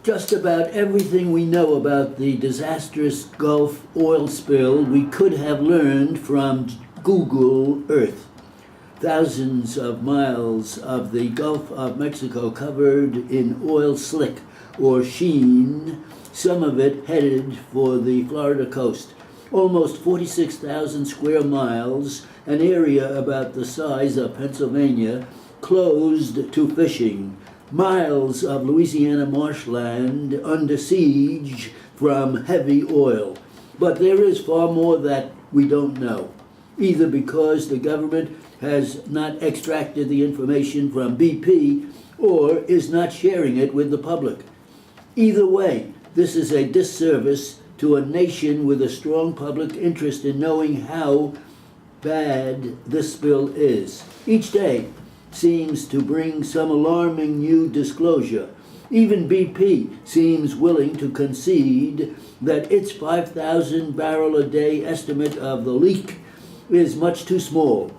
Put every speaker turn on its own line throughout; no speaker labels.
Just about everything we know about the disastrous Gulf oil spill we could have learned from Google Earth. Thousands of miles of the Gulf of Mexico covered in oil slick or sheen, some of it headed for the Florida coast. Almost 46,000 square miles, an area about the size of Pennsylvania, closed to fishing. Miles of Louisiana marshland under siege from heavy oil. But there is far more that we don't know, either because the government has not extracted the information from BP or is not sharing it with the public. Either way, this is a disservice to a nation with a strong public interest in knowing how bad this spill is. Each day seems to bring some alarming new disclosure. Even BP seems willing to concede that its 5,000 barrel a day estimate of the leak is much too small.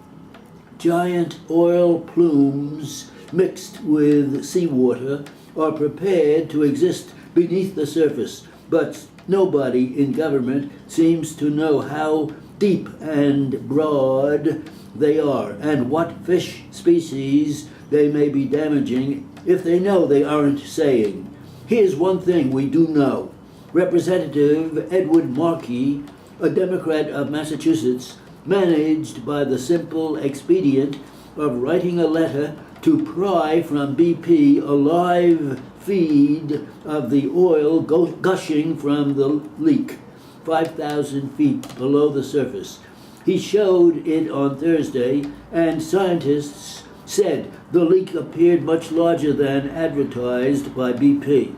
Giant oil plumes mixed with seawater are prepared to exist beneath the surface, but nobody in government seems to know how deep and broad they are and what fish species they may be damaging if they know they aren't saying. Here's one thing we do know. Representative Edward Markey, a Democrat of Massachusetts, managed by the simple expedient of writing a letter to pry from BP a live feed of the oil gushing from the leak, 5,000 feet below the surface. He showed it on Thursday, and scientists said the leak appeared much larger than advertised by BP.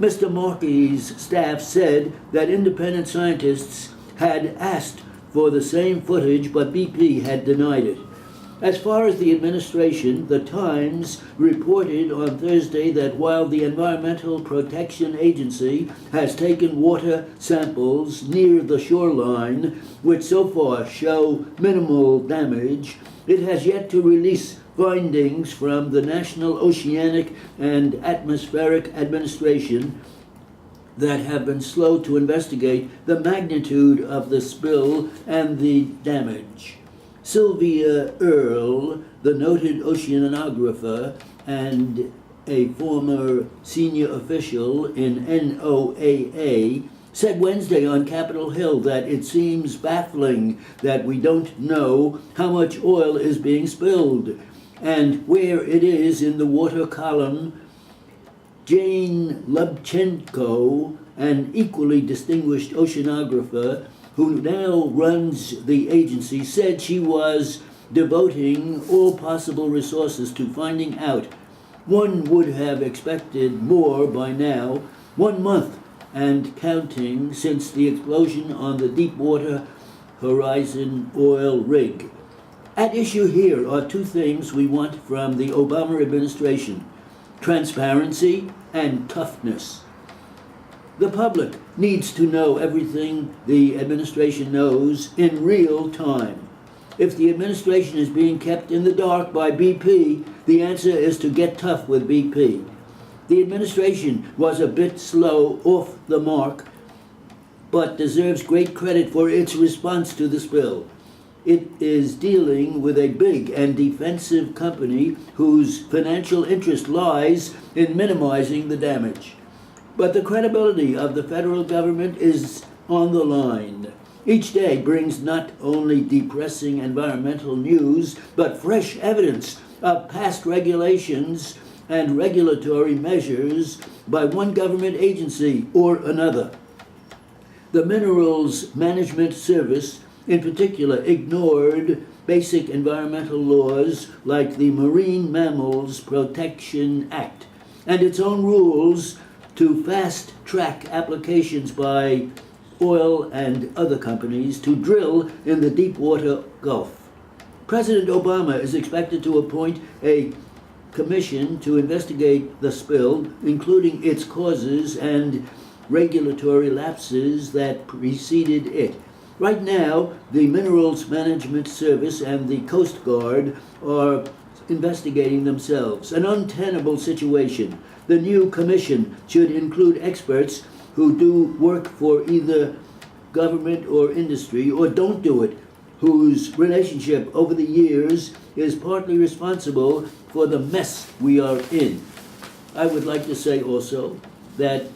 Mr. Markey's staff said that independent scientists had asked for the same footage, but BP had denied it. As far as the administration, the Times reported on Thursday that while the Environmental Protection Agency has taken water samples near the shoreline, which so far show minimal damage, it has yet to release findings from the National Oceanic and Atmospheric Administration that have been slow to investigate the magnitude of the spill and the damage. Sylvia Earle, the noted oceanographer and a former senior official in NOAA, said Wednesday on Capitol Hill that it seems baffling that we don't know how much oil is being spilled and where it is in the water column. Jane Lubchenco, an equally distinguished oceanographer who now runs the agency, said she was devoting all possible resources to finding out. One would have expected more by now, 1 month and counting since the explosion on the Deepwater Horizon oil rig. At issue here are two things we want from the Obama administration: transparency and toughness. The public needs to know everything the administration knows in real time. If the administration is being kept in the dark by BP, the answer is to get tough with BP. The administration was a bit slow off the mark, but deserves great credit for its response to the spill. It is dealing with a big and defensive company whose financial interest lies in minimizing the damage. But the credibility of the federal government is on the line. Each day brings not only depressing environmental news, but fresh evidence of past regulations and regulatory measures by one government agency or another. The Minerals Management Service, in particular, ignored basic environmental laws like the Marine Mammals Protection Act and its own rules to fast-track applications by oil and other companies to drill in the Deepwater Gulf. President Obama is expected to appoint a commission to investigate the spill, including its causes and regulatory lapses that preceded it. Right now, the Minerals Management Service and the Coast Guard are investigating themselves, an untenable situation. The new commission should include experts who do work for either government or industry, or don't do it, whose relationship over the years is partly responsible for the mess we are in. I would like to say also that